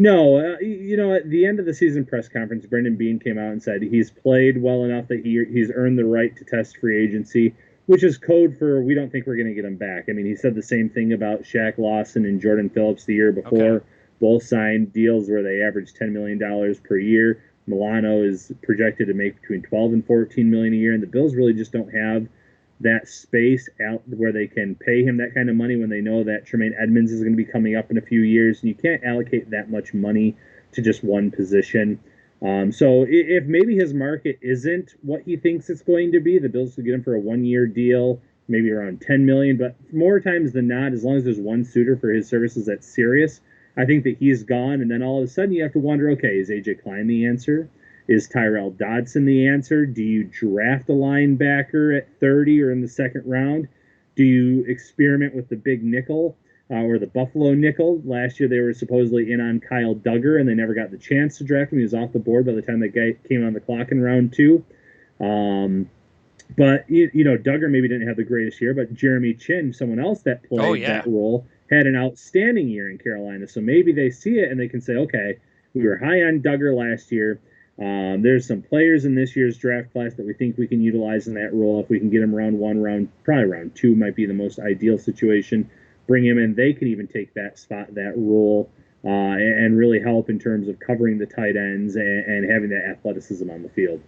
No, at the end of the season press conference, Brendan Bean came out and said he's played well enough that he's earned the right to test free agency, which is code for we don't think we're going to get him back. I mean, he said the same thing about Shaq Lawson and Jordan Phillips the year Okay. before. Both signed deals where they averaged $10 million per year. Milano is projected to make between 12 and 14 million a year, and the Bills really just don't have that space out where they can pay him that kind of money when they know that Tremaine Edmonds is going to be coming up in a few years, and you can't allocate that much money to just one position. So if maybe his market isn't what he thinks it's going to be, the Bills will get him for a 1 year deal, maybe around 10 million. But more times than not, as long as there's one suitor for his services that's serious, I think that he's gone. And then all of a sudden, you have to wonder, okay, is AJ Klein the answer? Is Tyrell Dodson the answer? Do you draft a linebacker at 30 or in the second round? Do you experiment with the big nickel or the Buffalo nickel? Last year they were supposedly in on Kyle Duggar, and they never got the chance to draft him. He was off the board by the time that guy came on the clock in round two. Um, but Duggar maybe didn't have the greatest year, but Jeremy Chin, someone else that Oh played yeah. that role, had an outstanding year in Carolina. So maybe they see it and they can say, okay, we were high on Duggar last year. There's some players in this year's draft class that we think we can utilize in that role. If we can get them round one, probably round two might be the most ideal situation. Bring him in. They can even take that spot, that role, and really help in terms of covering the tight ends and having that athleticism on the field.